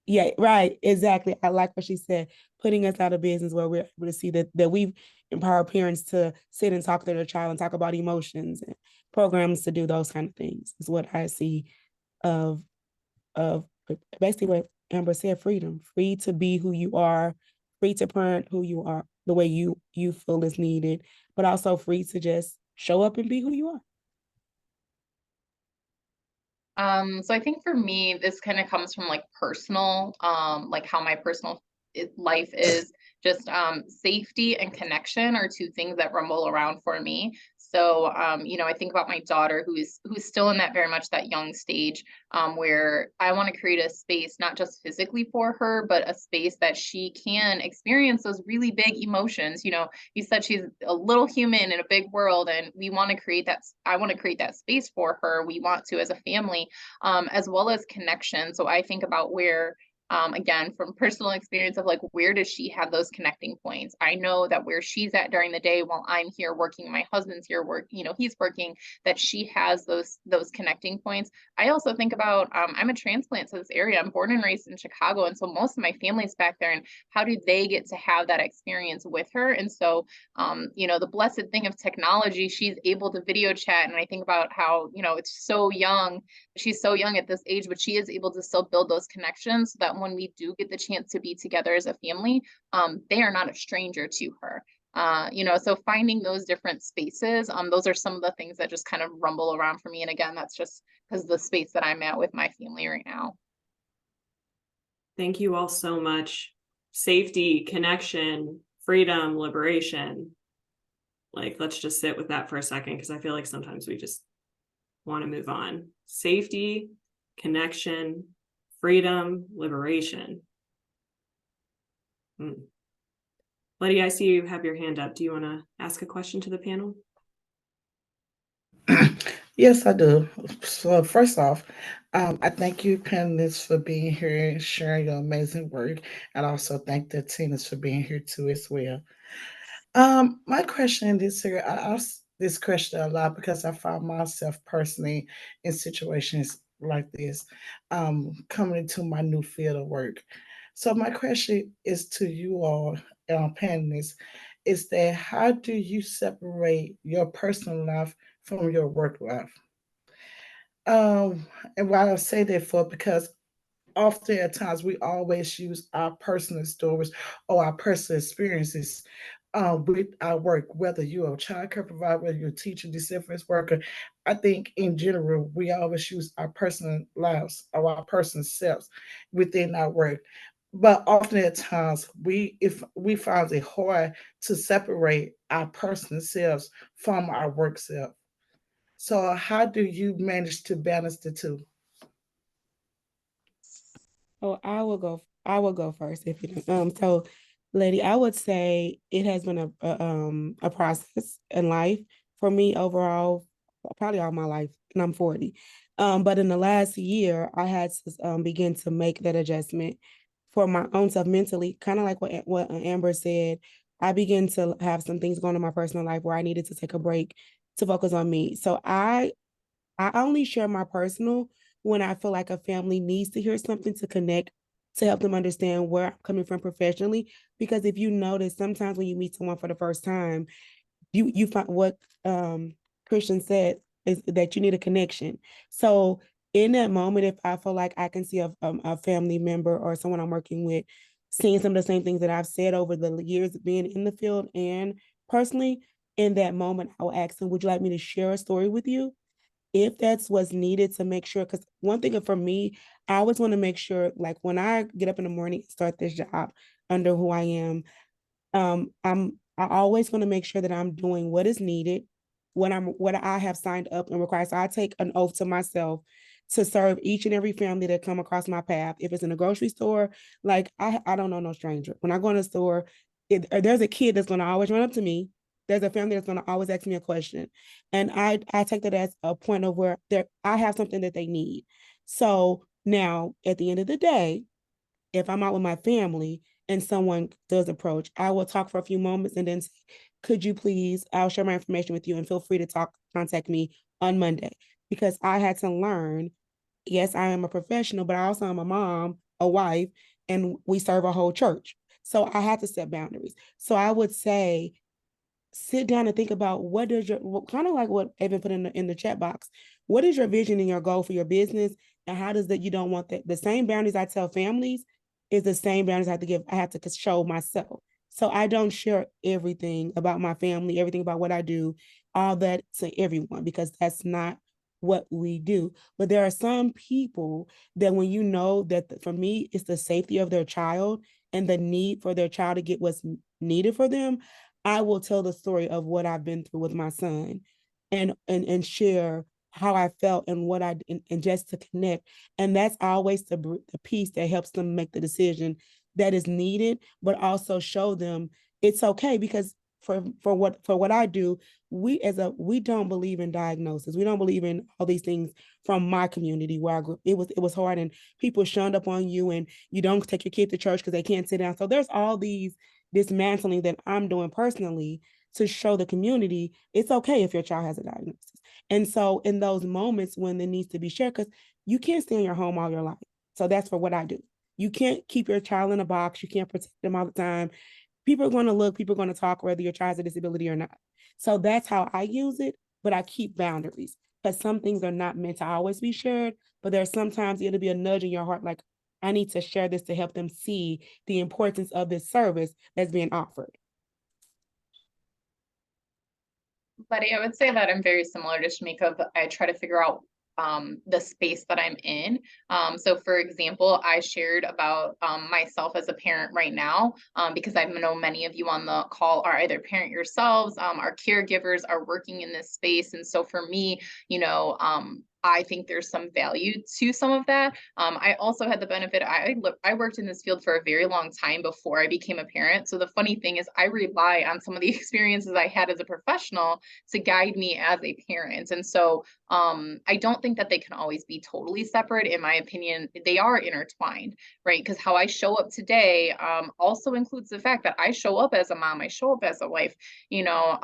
Speaker 2: yeah, right, exactly. I like what she said, putting us out of business where we're able to see that we've empowered parents to sit and talk to their child and talk about emotions and programs to do those kind of things is what I see of basically what Amber said, freedom, free to be who you are, free to parent who you are, the way you feel is needed, but also free to just show up and be who you are.
Speaker 4: So I think for me, this kind of comes from like personal, like how my personal life is. Just safety and connection are two things that rumble around for me. So I think about my daughter who's still in that very much that young stage, where I want to create a space not just physically for her, but a space that she can experience those really big emotions. You said she's a little human in a big world, and we want to create that. I want to create that space for her. We want to, as a family, as well as connection. So I think about where, again, from personal experience of like, where does she have those connecting points? I know that where she's at during the day while I'm here working, my husband's here he's working, that she has those connecting points. I also think about, I'm a transplant to this area. I'm born and raised in Chicago. And so most of my family's back there, and how do they get to have that experience with her? And so, the blessed thing of technology, she's able to video chat. And I think about how, it's so young. She's so young at this age, but she is able to still build those connections so that when we do get the chance to be together as a family, they are not a stranger to her. So finding those different spaces, those are some of the things that just kind of rumble around for me. And again, that's just because the space that I'm at with my family right now.
Speaker 1: Thank you all so much. Safety, connection, freedom, liberation. Like, let's just sit with that for a second, because I feel like sometimes we just want to move on. Safety, connection, freedom, liberation. Letty, I see you have your hand up. Do you want to ask a question to the panel?
Speaker 8: Yes, I do. So first off, I thank you, panelists, for being here and sharing your amazing work, and also thank the teams for being here too as well. My question this year, I ask this question a lot because I found myself personally in situations like this, coming into my new field of work. So my question is to you all, panelists, is that how do you separate your personal life from your work life? Um, and why I say that for, because often at times we always use our personal stories or our personal experiences with our work, whether you're a child care provider, whether you're a teacher, disabled worker. I think in general, we always use our personal lives or our personal selves within our work. But often at times, if we find it hard to separate our personal selves from our work self. So how do you manage to balance the two?
Speaker 2: Oh, I will go first if you don't. So, lady, I would say it has been a process in life for me overall, probably all my life, and I'm 40. But in the last year, I had to begin to make that adjustment for my own self mentally, kind of like what Amber said. I began to have some things going on in my personal life where I needed to take a break to focus on me. So I only share my personal when I feel like a family needs to hear something to connect, to help them understand where I'm coming from professionally. Because if you notice, sometimes when you meet someone for the first time, you find what Christian said is that you need a connection. So in that moment, if I feel like I can see a family member or someone I'm working with seeing some of the same things that I've said over the years being in the field and personally, in that moment, I will ask them, would you like me to share a story with you? If that's what's needed to make sure, because one thing for me, I always want to make sure, like when I get up in the morning and start this job under who I am, I always want to make sure that I'm doing what is needed, what I have signed up and required. So I take an oath to myself to serve each and every family that come across my path. If it's in a grocery store, like I don't know no stranger. When I go in a store, there's a kid that's gonna always run up to me. There's a family that's gonna always ask me a question. And I take that as a point of where I have something that they need. So now at the end of the day, if I'm out with my family and someone does approach, I will talk for a few moments and then say, could you please, I'll share my information with you and feel free to contact me on Monday. Because I had to learn, yes, I am a professional, but I also am a mom, a wife, and we serve a whole church. So I had to set boundaries. So I would say, sit down and think about what does kind of like what Evan put in the chat box. What is your vision and your goal for your business? And how does that you don't want that the same boundaries I tell families is the same boundaries I have to show myself. So I don't share everything about my family, everything about what I do, all that to everyone, because that's not what we do. But there are some people that when you know that for me, it's the safety of their child and the need for their child to get what's needed for them, I will tell the story of what I've been through with my son and share how I felt and what and just to connect. And that's always the piece that helps them make the decision that is needed, but also show them it's okay, because for what I do, we don't believe in diagnosis. We don't believe in all these things. From my community where I grew, it was hard, and people shunned up on you, and you don't take your kid to church because they can't sit down. So there's all these dismantling that I'm doing personally to show the community it's okay if your child has a diagnosis. And so in those moments when it needs to be shared, because you can't stay in your home all your life. So that's for what I do. You can't keep your child in a box. You can't protect them all the time. People are going to look, people are going to talk, whether your child has a disability or not. So that's how I use it, but I keep boundaries, because some things are not meant to always be shared, but there's sometimes it'll be a nudge in your heart, like, I need to share this to help them see the importance of this service that's being offered.
Speaker 4: Buddy, I would say that I'm very similar to Shamika. I try to figure out the space that I'm in. So for example, I shared about myself as a parent right now, because I know many of you on the call are either parent yourselves, our caregivers are working in this space. And so for me, you know, I think there's some value to some of that. I also had the benefit, I worked in this field for a very long time before I became a parent. So the funny thing is I rely on some of the experiences I had as a professional to guide me as a parent. And so I don't think that they can always be totally separate. In my opinion, they are intertwined, right? Because how I show up today also includes the fact that I show up as a mom, I show up as a wife, you know,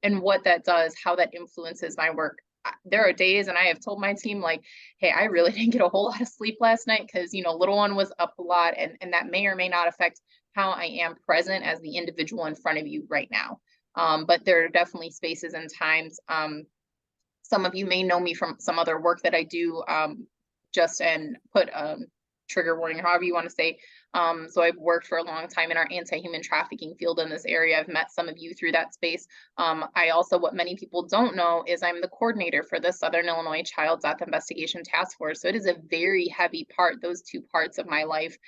Speaker 4: and what that does, how that influences my work. There are days, and I have told my team, like, hey, I really didn't get a whole lot of sleep last night because, you know, little one was up a lot, and that may or may not affect how I am present as the individual in front of you right now. But there are definitely spaces and times. Some of you may know me from some other work that I do, just and put trigger warning, however you want to say. So I've worked for a long time in our anti-human trafficking field in this area. I've met some of you through that space. I also, what many people don't know is I'm the coordinator for the Southern Illinois Child Death Investigation Task Force. So it is a very heavy part, those two parts of my life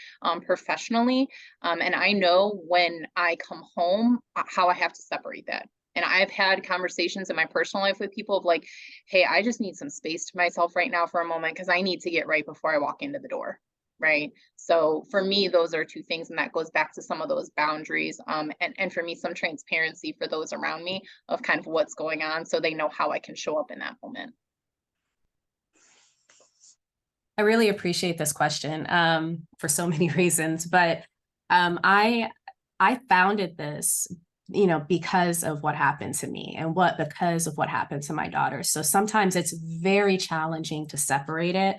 Speaker 4: professionally. And I know when I come home, how I have to separate that. And I've had conversations in my personal life with people of like, hey, I just need some space to myself right now for a moment because I need to get right before I walk into the door. Right. So for me, those are two things. And that goes back to some of those boundaries. And for me, some transparency for those around me of kind of what's going on so they know how I can show up in that moment.
Speaker 3: I really appreciate this question for so many reasons, but I founded this, you know, because of what happened to me and because of what happened to my daughter. So sometimes it's very challenging to separate it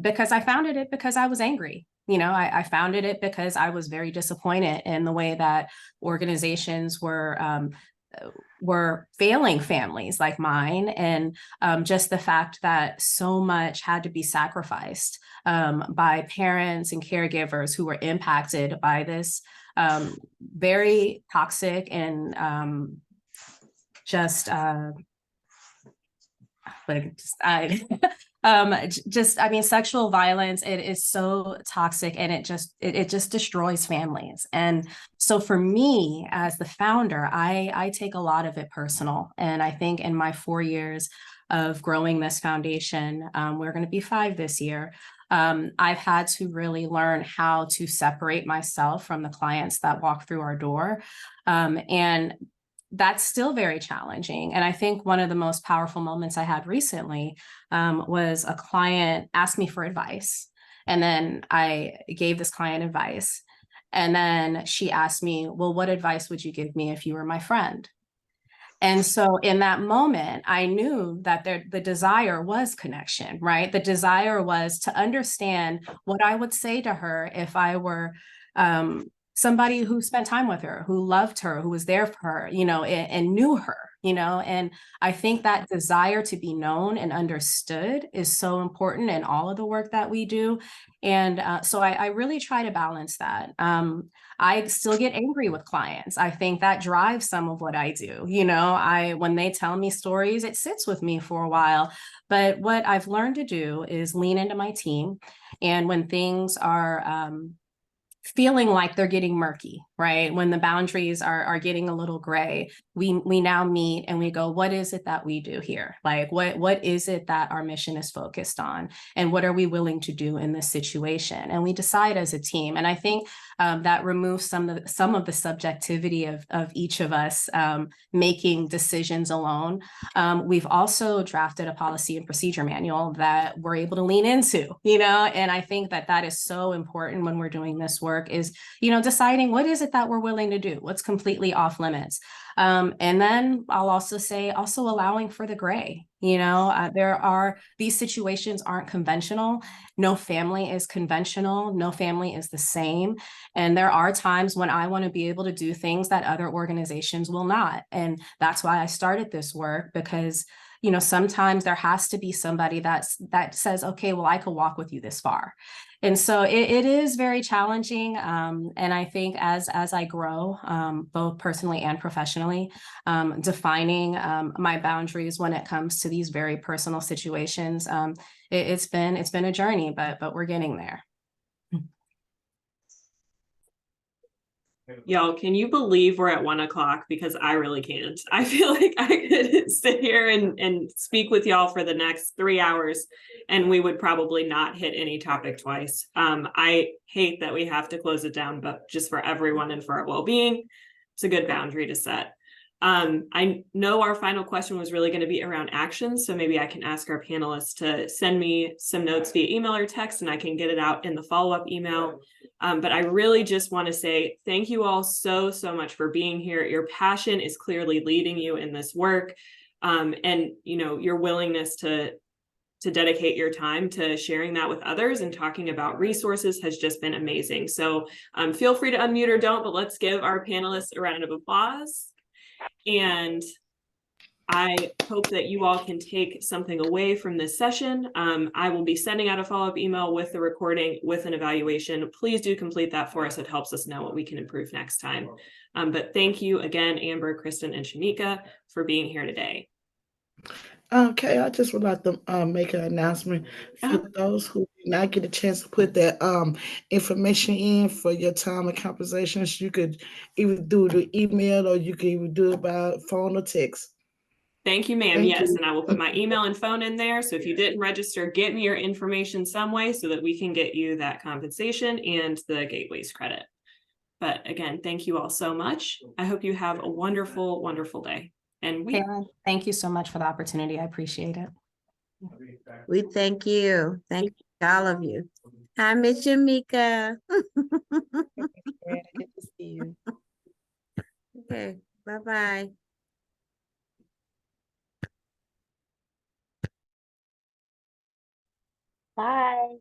Speaker 3: because I founded it because I was angry. You know, I founded it because I was very disappointed in the way that organizations were failing families like mine, and just the fact that so much had to be sacrificed by parents and caregivers who were impacted by this very toxic and I mean, sexual violence, it is so toxic, and it just destroys families. And so for me as the founder, I take a lot of it personal. And I think in my 4 years of growing this foundation, we're going to be 5 this year. I've had to really learn how to separate myself from the clients that walk through our door. And that's still very challenging. And I think one of the most powerful moments I had recently was a client asked me for advice. And then I gave this client advice. And then she asked me, well, what advice would you give me if you were my friend? And so in that moment, I knew that the desire was connection, right? The desire was to understand what I would say to her if I were somebody who spent time with her, who loved her, who was there for her, and knew her, and I think that desire to be known and understood is so important in all of the work that we do. And so I really try to balance that. I still get angry with clients. I think that drives some of what I do. When they tell me stories, it sits with me for a while. But what I've learned to do is lean into my team. And when things are feeling like they're getting murky, right? When the boundaries are getting a little gray, we now meet and we go, what is it that we do here? Like, what is it that our mission is focused on? And what are we willing to do in this situation? And we decide as a team. And I think that removes some of the subjectivity of each of us making decisions alone. We've also drafted a policy and procedure manual that we're able to lean into, and I think that is so important when we're doing this work is, deciding what is it that we're willing to do, what's completely off limits. And then I'll also say, allowing for the gray. These situations aren't conventional. No family is conventional. No family is the same. And there are times when I want to be able to do things that other organizations will not. And that's why I started this work, because sometimes there has to be somebody that says, okay, well, I could walk with you this far. And so it is very challenging. And I think as I grow, both personally and professionally, defining my boundaries when it comes to these very personal situations, it's been a journey, but we're getting there.
Speaker 1: Y'all, can you believe we're at 1 o'clock? Because I really can't. I feel like I could sit here and speak with y'all for the next 3 hours and we would probably not hit any topic twice. I hate that we have to close it down, but just for everyone and for our well-being, it's a good boundary to set. I know our final question was really going to be around actions, so maybe I can ask our panelists to send me some notes via email or text and I can get it out in the follow-up email. But I really just want to say thank you all so much for being here. Your passion is clearly leading you in this work. And your willingness to dedicate your time to sharing that with others and talking about resources has just been amazing. So feel free to unmute or don't, but let's give our panelists a round of applause. And I hope that you all can take something away from this session. I will be sending out a follow-up email with the recording with an evaluation. Please do complete that for us. It helps us know what we can improve next time. But thank you again, Amber, Kristen, and Shamika for being here today.
Speaker 8: Okay, I just would like to make an announcement for those who did not get a chance to put that information in for your time and compensations. You could either do the email or you could even do it by phone or text.
Speaker 1: Thank you, ma'am.
Speaker 8: Thank
Speaker 1: Yes,
Speaker 8: you.
Speaker 1: and I will put my email and phone in there. So if you didn't register, get me your information some way so that we can get you that compensation and the gateways credit. But again, thank you all so much. I hope you have a wonderful, wonderful day. And
Speaker 3: Karen, thank you so much for the opportunity. I appreciate it.
Speaker 6: We thank you. Thank all of you. Hi, Miss Shamika.
Speaker 2: Good to see you.
Speaker 6: Okay, bye-bye.
Speaker 5: Bye.